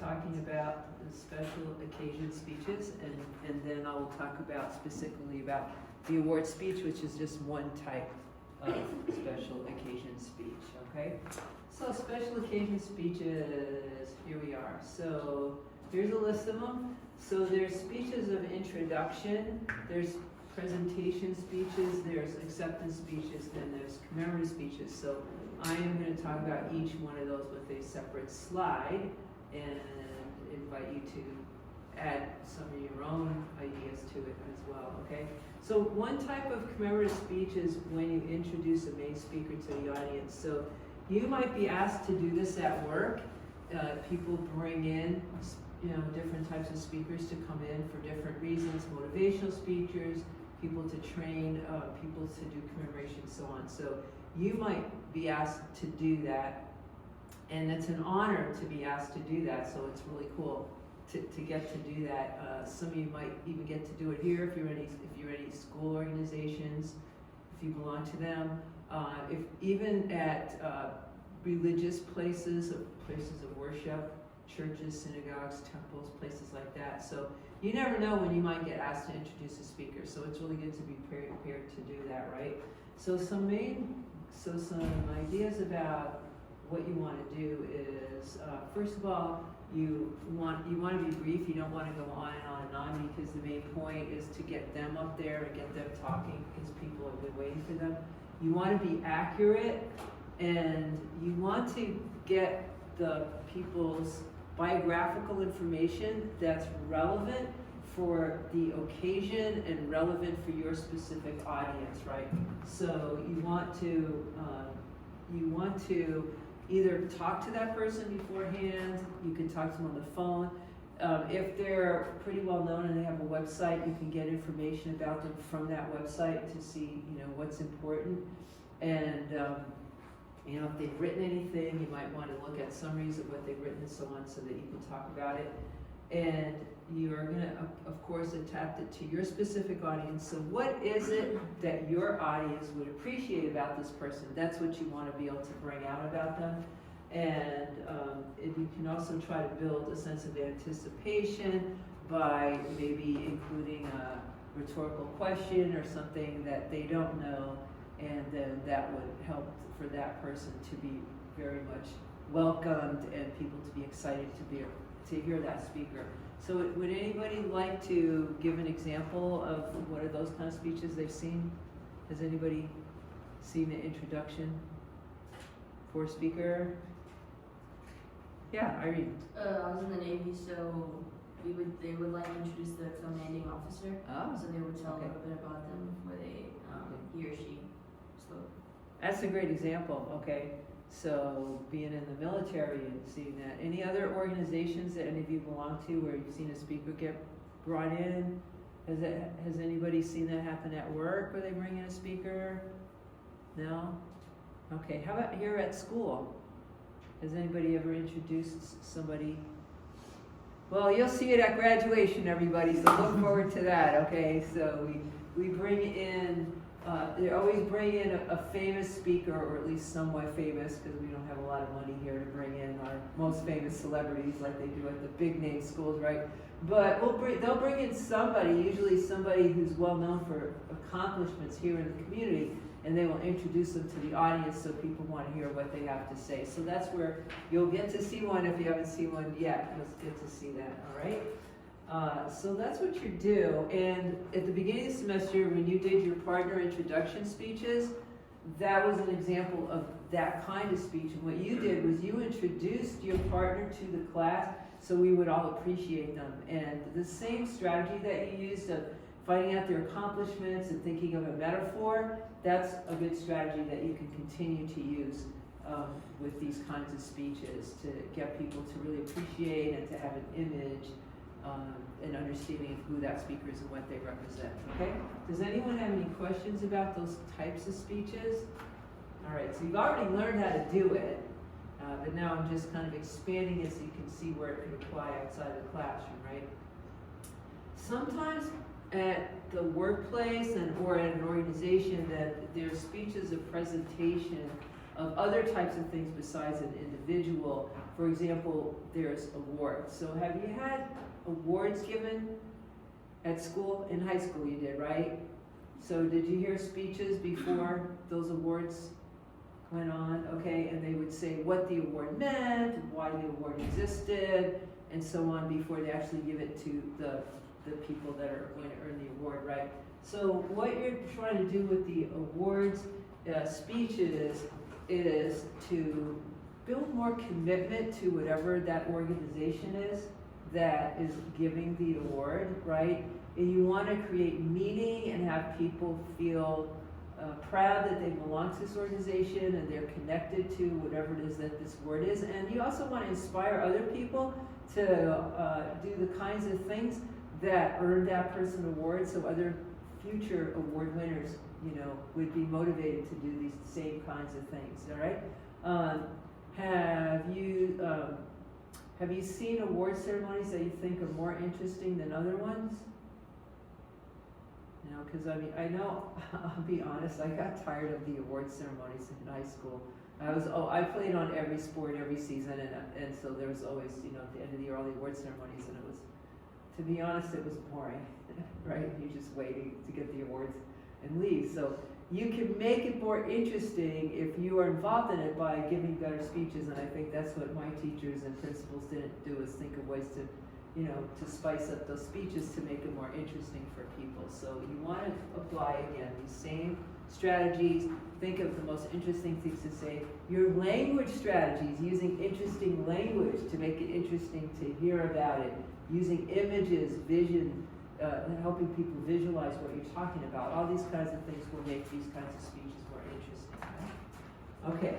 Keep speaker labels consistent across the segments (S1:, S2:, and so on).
S1: talking about the special occasion speeches, and then I will talk about specifically about the award speech, which is just one type of special occasion speech, okay? So special occasion speeches, here we are. So here's a list of them. So there's speeches of introduction, there's presentation speeches, there's acceptance speeches, and there's commemorative speeches. So I am going to talk about each one of those with a separate slide and invite you to add some of your own ideas to it as well, okay? So one type of commemorative speech is when you introduce a main speaker to the audience. So you might be asked to do this at work. People bring in, different types of speakers to come in for different reasons, motivational speakers, people to train, people to do commemoration, so on. So you might be asked to do that, and it's an honor to be asked to do that, so it's really cool to get to do that. Some of you might even get to do it here if you're any school organizations, if you belong to them. If even at religious places of worship, churches, synagogues, temples, places like that. So you never know when you might get asked to introduce a speaker. So it's really good to be prepared to do that, right? So some ideas about what you want to do is, first of all, you want to be brief. You don't want to go on and on because the main point is to get them up there and get them talking because people have been waiting for them. You want to be accurate, and you want to get the people's biographical information that's relevant for the occasion and relevant for your specific audience, right? So you want to either talk to that person beforehand. You can talk to them on the phone. If they're pretty well known and they have a website, you can get information about them from that website to see, what's important. And if they've written anything, you might want to look at summaries of what they've written and so on so that you can talk about it. And you are going to, of course, adapt it to your specific audience. So what is it that your audience would appreciate about this person? That's what you want to be able to bring out about them. And you can also try to build a sense of anticipation by maybe including a rhetorical question or something that they don't know, and then that would help for that person to be very much welcomed and people to be excited to hear that speaker. So would anybody like to give an example of what are those kind of speeches they've seen? Has anybody seen the introduction for a speaker? Yeah, Irene.
S2: I was in the Navy, so they would like introduce the commanding officer.
S1: Oh,
S2: so they would tell
S1: okay.
S2: a little bit about them before he or she spoke.
S1: That's a great example, okay. So being in the military and seeing that. Any other organizations that any of you belong to where you've seen a speaker get brought in? Has anybody seen that happen at work where they bring in a speaker? No? Okay, how about here at school? Has anybody ever introduced somebody? Well, you'll see it at graduation, everybody, so look forward to that, okay? So we bring in, they always bring in a famous speaker, or at least somewhat famous, because we don't have a lot of money here to bring in our most famous celebrities like they do at the big name schools, right? But they'll bring in somebody, usually somebody who's well known for accomplishments here in the community, and they will introduce them to the audience so people want to hear what they have to say. So that's where you'll get to see one if you haven't seen one yet. You'll get to see that, all right? So that's what you do. And at the beginning of the semester, when you did your partner introduction speeches, that was an example of that kind of speech. And what you did was you introduced your partner to the class so we would all appreciate them. And the same strategy that you used of finding out their accomplishments and thinking of a metaphor, that's a good strategy that you can continue to use with these kinds of speeches to get people to really appreciate and to have an image and understanding of who that speaker is and what they represent, okay? Does anyone have any questions about those types of speeches? All right, so you've already learned how to do it, but now I'm just kind of expanding it so you can see where it can apply outside of the classroom, right? Sometimes at the workplace or at an organization that their speeches of presentation of other types of things besides an individual. For example, there's awards. So have you had awards given at school? In high school you did, right? So did you hear speeches before those awards went on? Okay, and they would say what the award meant, why the award existed, and so on before they actually give it to the people that are going to earn the award, right? So what you're trying to do with the awards speeches is to build more commitment to whatever that organization is that is giving the award, right? And you want to create meaning and have people feel proud that they belong to this organization and they're connected to whatever it is that this word is. And you also want to inspire other people to do the kinds of things that earn that person awards, so other future award winners, you know, would be motivated to do these same kinds of things. All right. Have you seen award ceremonies that you think are more interesting than other ones? You know, because I mean, I know, I'll be honest, I got tired of the award ceremonies in high school. I played on every sport every season, and so there was always, you know, at the end of the year, all the award ceremonies, and it was, to be honest, it was boring, right? You're just waiting to get the awards and leave. So you can make it more interesting if you are involved in it by giving better speeches, and I think that's what my teachers and principals didn't do, is think of ways to, you know, to spice up those speeches to make it more interesting for people. So you want to apply, again, these same strategies. Think of the most interesting things to say. Your language strategies, using interesting language to make it interesting to hear about it. Using images, vision, helping people visualize what you're talking about. All these kinds of things will make these kinds of speeches more interesting. Right? Okay,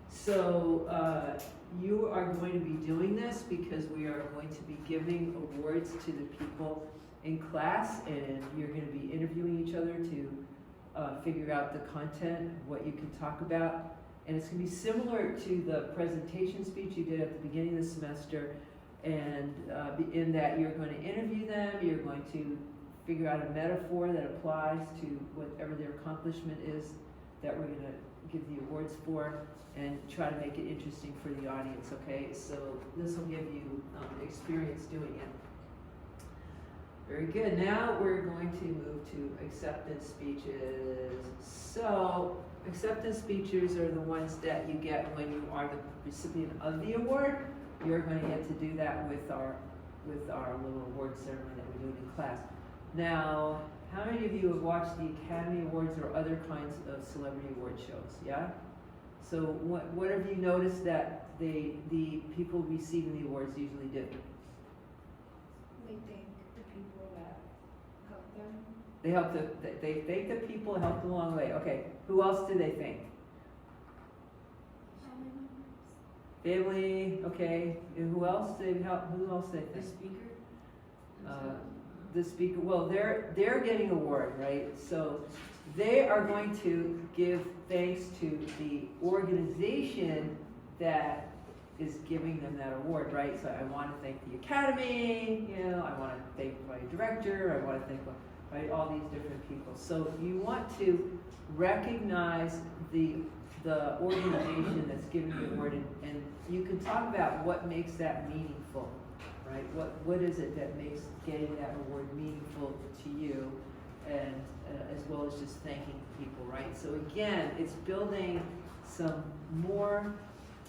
S1: so you are going to be doing this because we are going to be giving awards to the people in class, and you're going to be interviewing each other to figure out the content, what you can talk about. And it's going to be similar to the presentation speech you did at the beginning of the semester, and in that you're going to interview them, you're going to figure out a metaphor that applies to whatever their accomplishment is that we're going to give the awards for, and try to make it interesting for the audience, okay? So this will give you experience doing it. Very good. Now we're going to move to acceptance speeches. So acceptance speeches are the ones that you get when you are the recipient of the award. You're going to get to do that with our little award ceremony that we're doing in class. Now, how many of you have watched the Academy Awards or other kinds of celebrity award shows? Yeah? So what have you noticed that the people receiving the awards usually do?
S3: They thank the people that helped them.
S1: They thank the people who helped along the way. Okay, who else do they thank? Family, okay. And who else they help? Who else they
S2: The
S1: thank?
S2: speaker?
S1: The speaker. Well, they're getting an award, right? So they are going to give thanks to the organization that is giving them that award, right? So I want to thank the Academy, you know, I want to thank my director, I want to thank right, all these different people. So you want to recognize the organization that's giving the award, and you can talk about what makes that meaningful, right? What is it that makes getting that award meaningful to you, and as well as just thanking people, right? So again, it's building some more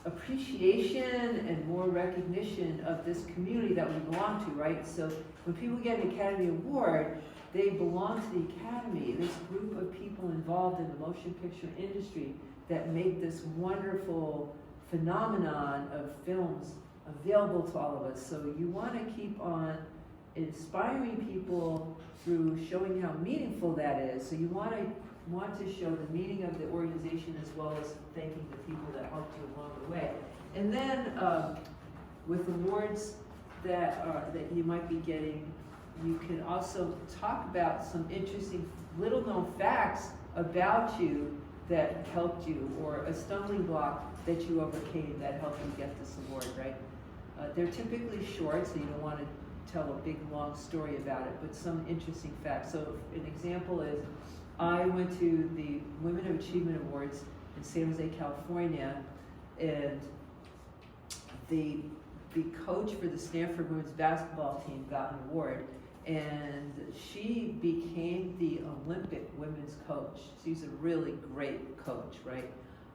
S1: appreciation and more recognition of this community that we belong to, right? So when people get an Academy Award, they belong to the Academy, this group of people involved in the motion picture industry that make this wonderful phenomenon of films available to all of us. So you want to keep on inspiring people through showing how meaningful that is. So you want to show the meaning of the organization as well as thanking the people that helped you along the way. And then with awards that you might be getting, you can also talk about some interesting little known facts about you that helped you, or a stumbling block that you overcame that helped you get this award, right? They're typically short, so you don't want to tell a big long story about it, but some interesting facts. So an example is, I went to the Women of Achievement Awards in San Jose, California, and the coach for the Stanford women's basketball team got an award, and she became the Olympic women's coach. She's a really great coach, right?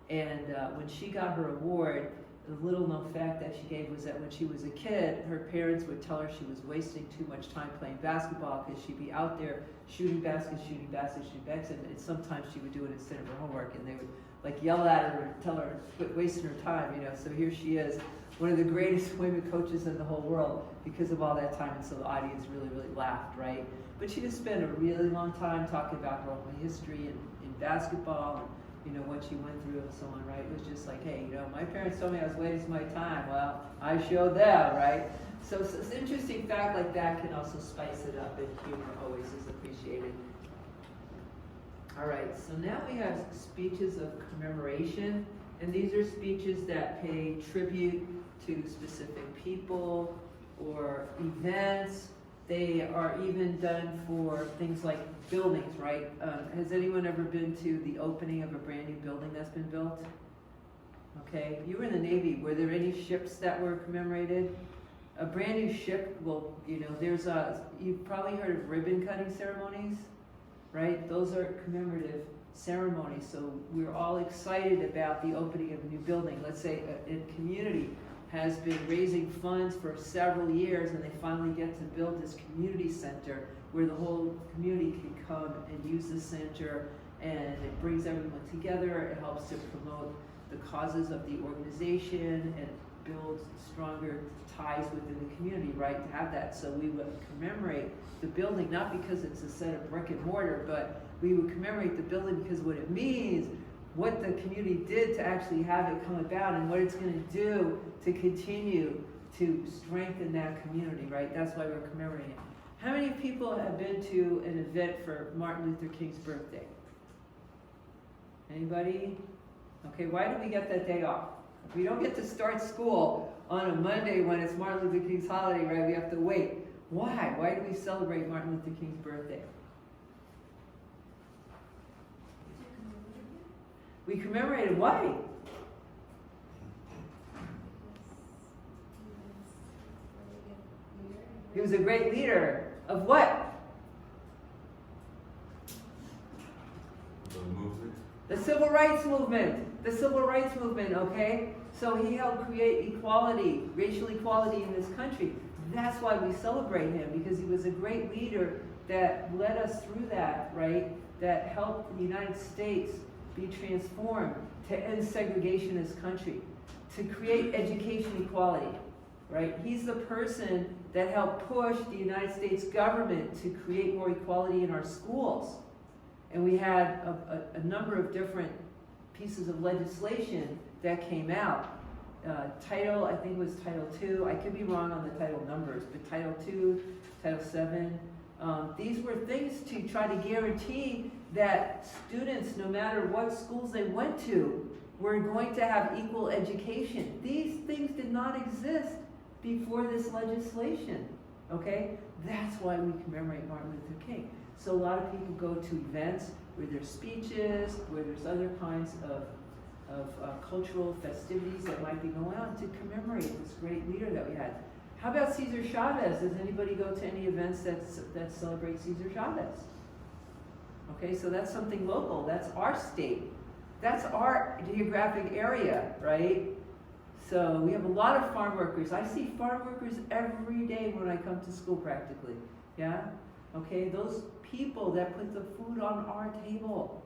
S1: And when she got her award, the little known fact that she gave was that when she was a kid, her parents would tell her she was wasting too much time playing basketball because she'd be out there shooting baskets, and sometimes she would do it instead of her homework, and they would like yell at her and tell her to quit wasting her time, you know. So here she is, one of the greatest women coaches in the whole world because of all that time, and so the audience really, really laughed, right? But she just spent a really long time talking about her own history in basketball, and you know, what she went through and so on, right? It was just like, hey, you know, my parents told me I was wasting my time. Well, I showed them, right? So it's an interesting fact like that can also spice it up, and humor always is appreciated. All right, so now we have speeches of commemoration, and these are speeches that pay tribute to specific people or events. They are even done for things like buildings, right? Has anyone ever been to the opening of a brand new building that's been built? Okay, you were in the Navy. Were there any ships that were commemorated? A brand new ship, well, you know, you've probably heard of ribbon cutting ceremonies, right? Those are commemorative ceremonies. So we're all excited about the opening of a new building. Let's say a community has been raising funds for several years, and they finally get to build this community center where the whole community can come and use the center, and it brings everyone together. It helps to promote the causes of the organization and builds stronger ties within the community, right, to have that. So we would commemorate the building, not because it's a set of brick and mortar, but we would commemorate the building because what it means, what the community did to actually have it come about, and what it's going to do to continue to strengthen that community, right? That's why we're commemorating it. How many people have been to an event for Martin Luther King's birthday? Anybody? Okay, why do we get that day off? We don't get to start school on a Monday when it's Martin Luther King's holiday, right? We have to wait. Why? Why do we celebrate Martin Luther King's birthday? We commemorated why? He was a great leader of what?
S4: The movement?
S1: The civil rights movement. The civil rights movement, okay? So he helped create equality, racial equality in this country. That's why we celebrate him, because he was a great leader that led us through that, right? That helped the United States be transformed to end segregation in this country, to create education equality, right? He's the person that helped push the United States government to create more equality in our schools. And we had a number of different pieces of legislation that came out. I think it was Title II, I could be wrong on the title numbers, but Title II, Title VII, these were things to try to guarantee that students, no matter what schools they went to, were going to have equal education. These things did not exist before this legislation, okay? That's why we commemorate Martin Luther King. So a lot of people go to events where there's speeches, where there's other kinds of cultural festivities that might be going on to commemorate this great leader that we had. How about Cesar Chavez? Does anybody go to any events that celebrate Cesar Chavez? Okay, so that's something local. That's our state. That's our geographic area, right? So we have a lot of farm workers. I see farm workers every day when I come to school practically. Yeah? Okay, those people that put the food on our table.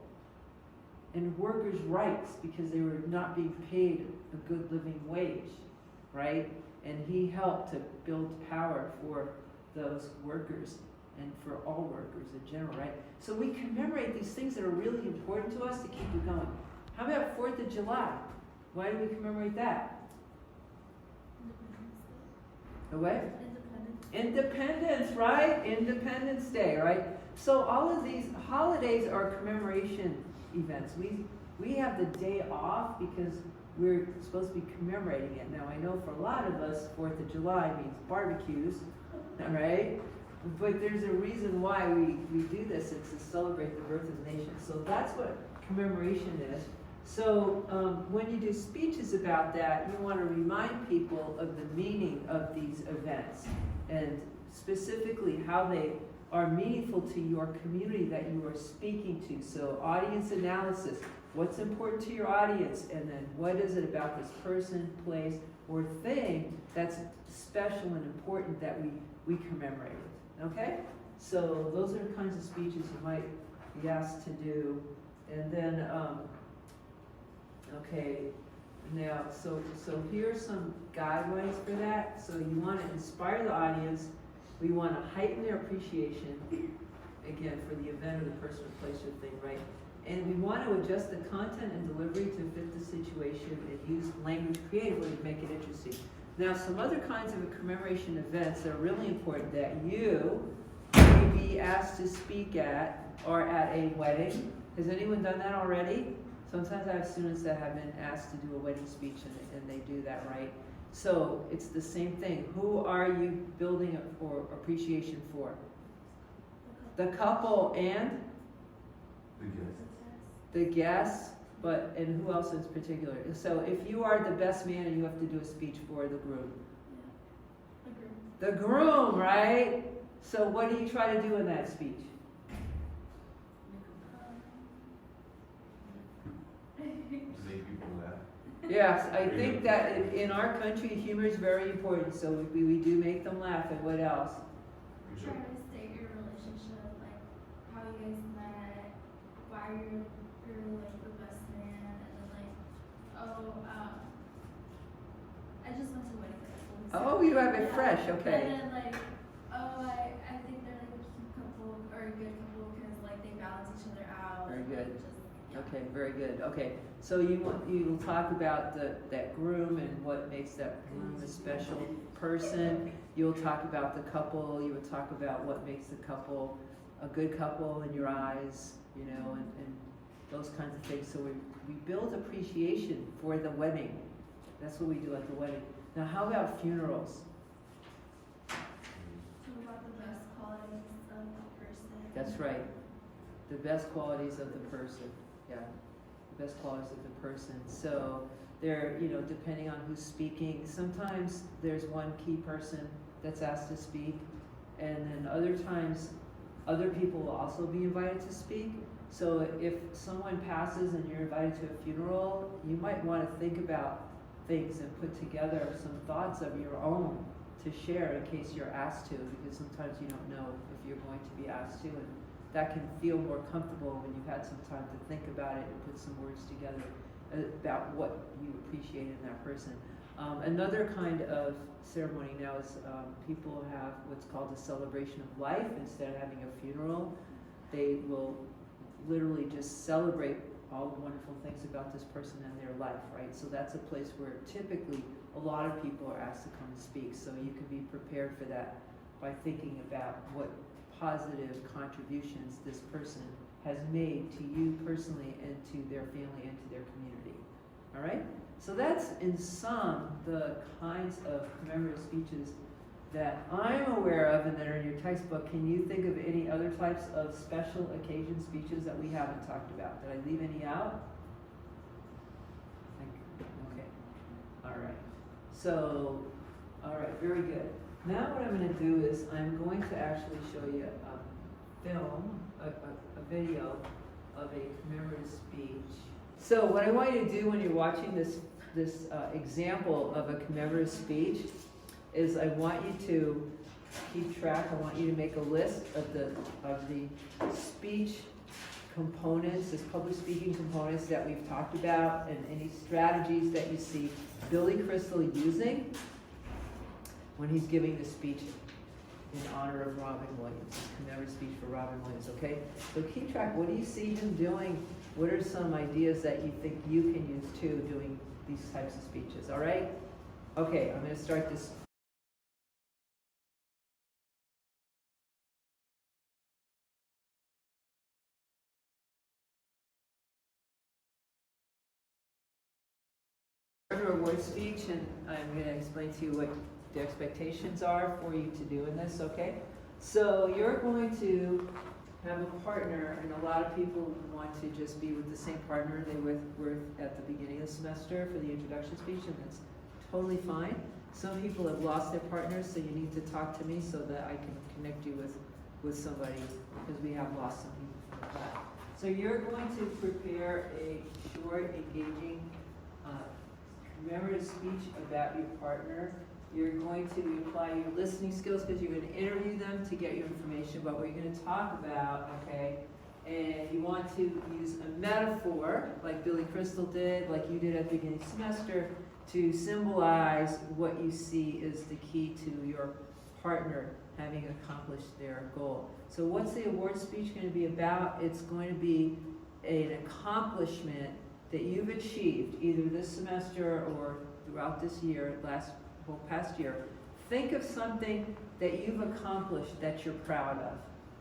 S1: And workers' rights because they were not being paid a good living wage, right? And he helped to build power for those workers and for all workers in general, right? So we commemorate these things that are really important to us to keep it going. How about 4th of July? Why do we commemorate that? The what? Independence, right? Independence Day, right? So all of these holidays are commemoration events. We have the day off because we're supposed to be commemorating it. Now I know for a lot of us, 4th of July means barbecues, all right? But there's a reason why we do this. It's to celebrate the birth of the nation. So that's what commemoration is. So when you do speeches about that, you want to remind people of the meaning of these events and specifically how they are meaningful to your community that you are speaking to. So audience analysis, what's important to your audience, and then what is it about this person, place, or thing that's special and important that we commemorate it, okay? So those are the kinds of speeches you might be asked to do. And then, okay, now, so here's some guidelines for that. So you want to inspire the audience. We want to heighten their appreciation, again, for the event or the person or place or thing, right? And we want to adjust the content and delivery to fit the situation and use language creatively to make it interesting. Now, some other kinds of commemoration events that are really important that you may be asked to speak at or at a wedding. Has anyone done that already? Sometimes I have students that have been asked to do a wedding speech and they do that, right? So it's the same thing. Who are you building it for appreciation for? The couple and
S4: The guest.
S1: the guests, but and who else in particular? So if you are the best man and you have to do a speech for the groom. The groom, right? So what do you try to do in that speech?
S4: To make people laugh.
S1: Yes, I think that in our country, humor is very important, so we do make them laugh, and what else?
S3: Try to state your relationship, like how you guys met, why you're like the best man, and then like, I just went to a wedding festival.
S1: Oh, you have it
S3: Yeah.
S1: fresh, okay.
S3: And then like, I think they're like a cute couple or a good couple because like they balance each other out.
S1: Very
S3: and,
S1: good.
S3: like, just, yeah.
S1: Okay, very good. Okay, so you'll talk about that groom and what makes that groom a special person. You'll talk about the couple. You will talk about what makes the couple a good couple in your eyes, you know, and those kinds of things. So we build appreciation for the wedding. That's what we do at the wedding. Now, how about funerals?
S3: Talk about the best qualities of the person.
S1: That's right. The best qualities of the person. Yeah, the best qualities of the person. So they're, depending on who's speaking, sometimes there's one key person that's asked to speak, and then other times other people will also be invited to speak. So if someone passes and you're invited to a funeral, you might want to think about things and put together some thoughts of your own to share in case you're asked to, because sometimes you don't know if you're going to be asked to, and that can feel more comfortable when you've had some time to think about it and put some words together about what you appreciate in that person. Another kind of ceremony now is people have what's called a celebration of life. Instead of having a funeral, they will literally just celebrate all the wonderful things about this person and their life, right? So that's a place where typically a lot of people are asked to come and speak. So you can be prepared for that by thinking about what positive contributions this person has made to you personally and to their family and to their community. All right? So that's in sum the kinds of commemorative speeches that I'm aware of and that are in your textbook. Can you think of any other types of special occasion speeches that we haven't talked about? Did I leave any out? Okay. All right. So, all right, very good. Now what I'm going to do is I'm going to actually show you a film, a video of a commemorative speech. So what I want you to do when you're watching this example of a commemorative speech is I want you to keep track. I want you to make a list of the speech components, this public speaking components that we've talked about, and any strategies that you see Billy Crystal using when he's giving the speech in honor of Robin Williams, his commemorative speech for Robin Williams, okay? So keep track. What do you see him doing? What are some ideas that you think you can use too doing these types of speeches, all right? Okay, I'm going to start this. Award speech, and I'm going to explain to you what the expectations are for you to do in this, okay? So you're going to have a partner, and a lot of people want to just be with the same partner they were at the beginning of the semester for the introduction speech, and that's totally fine. Some people have lost their partners, so you need to talk to me so that I can connect you with somebody, because we have lost some people from that. So you're going to prepare a short, engaging, commemorative speech about your partner. You're going to apply your listening skills because you're going to interview them to get your information about what you're going to talk about, okay? And you want to use a metaphor, like Billy Crystal did, like you did at the beginning of the semester, to symbolize what you see is the key to your partner having accomplished their goal. So what's the award speech going to be about? It's going to be an accomplishment that you've achieved either this semester or throughout this year, past year. Think of something that you've accomplished that you're proud of.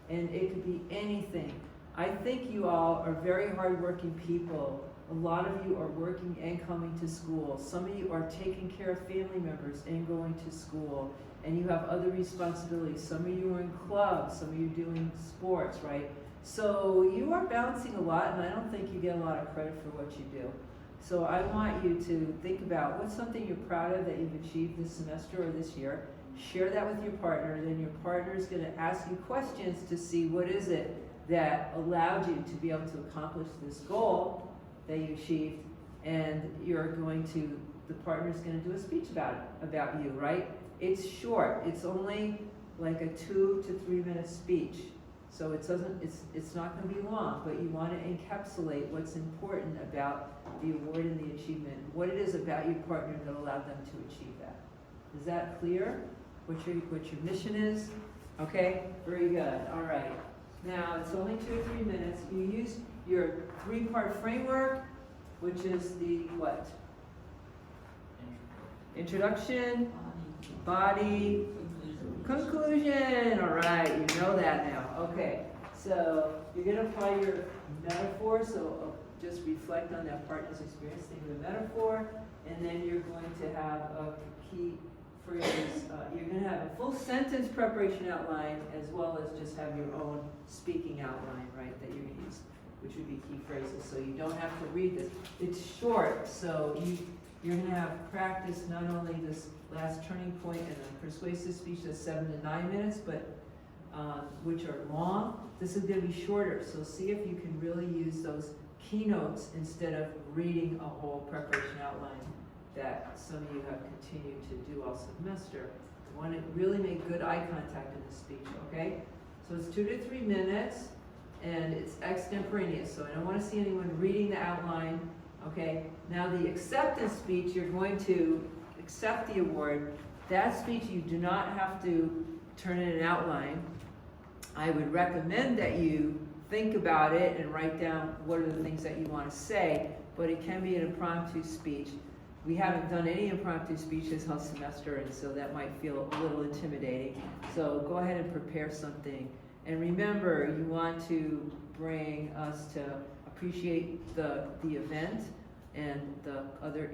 S1: And it could be anything. I think you all are very hardworking people. A lot of you are working and coming to school. Some of you are taking care of family members and going to school. And you have other responsibilities. Some of you are in clubs, some of you are doing sports, right? So you are balancing a lot, and I don't think you get a lot of credit for what you do. So I want you to think about what's something you're proud of that you've achieved this semester or this year. Share that with your partner, then your partner is going to ask you questions to see what is it that allowed you to be able to accomplish this goal that you achieved, and the partner's going to do a speech about you, right? It's short. It's only like a 2 to 3 minute speech. So it's not going to be long, but you want to encapsulate what's important about the award and the achievement, what it is about your partner that allowed them to achieve that. Is that clear? What your mission is? Okay, very good. All right. Now it's only 2 or 3 minutes. You use your 3-part framework, which is the what? Introduction, body, conclusion. All right, you know that now. Okay, so you're going to apply your metaphor, so just reflect on that partner's experience, think of a metaphor, and then you're going to have a key phrase. You're going to have a full sentence preparation outline as well as just have your own speaking outline, right, that you're going to use, which would be key phrases, so you don't have to read this. It's short, so you're going to have practice not only this last turning point and a persuasive speech that's 7 to 9 minutes, but which are long. This is going to be shorter, so see if you can really use those keynotes instead of reading a whole preparation outline that some of you have continued to do all semester. You want to really make good eye contact in the speech, okay? So it's 2 to 3 minutes, and it's extemporaneous, so I don't want to see anyone reading the outline, okay? Now the acceptance speech, you're going to accept the award. That speech, you do not have to turn in an outline. I would recommend that you think about it and write down what are the things that you want to say, but it can be an impromptu speech. We haven't done any impromptu speech this whole semester, and so that might feel a little intimidating. So go ahead and prepare something. And remember, you want to bring us to appreciate the event, and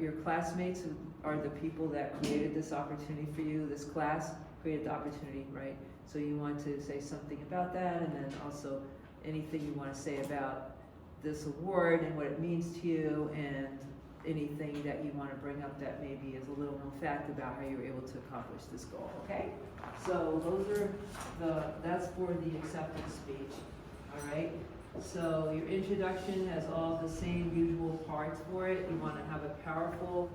S1: your classmates who are the people that created this opportunity for you. This class created the opportunity, right? So you want to say something about that, and then also anything you want to say about this award and what it means to you, and anything that you want to bring up that maybe is a little known fact about how you were able to accomplish this goal, okay? So those are that's for the acceptance speech, all right? So your introduction has all the same usual parts for it. You want to have a powerful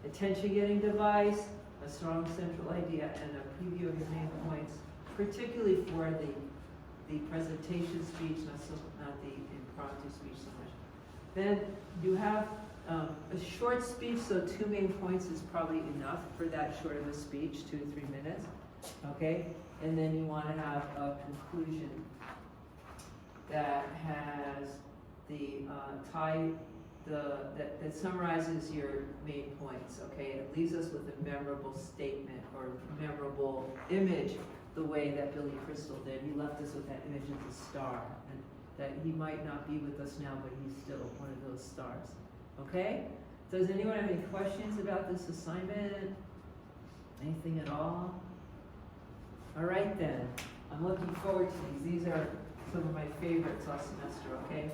S1: attention-getting device, a strong central idea, and a preview of your main points, particularly for the presentation speech, not the impromptu speech so much. Then you have a short speech, so 2 main points is probably enough for that short of a speech, 2 to 3 minutes, okay? And then you want to have a conclusion that has that summarizes your main points, okay? It leaves us with a memorable statement or memorable image, the way that Billy Crystal did. He left us with that image of the star, and that he might not be with us now, but he's still one of those stars. Okay? Does anyone have any questions about this assignment? Anything at all? All right then. I'm looking forward to these. These are some of my favorites last semester, okay?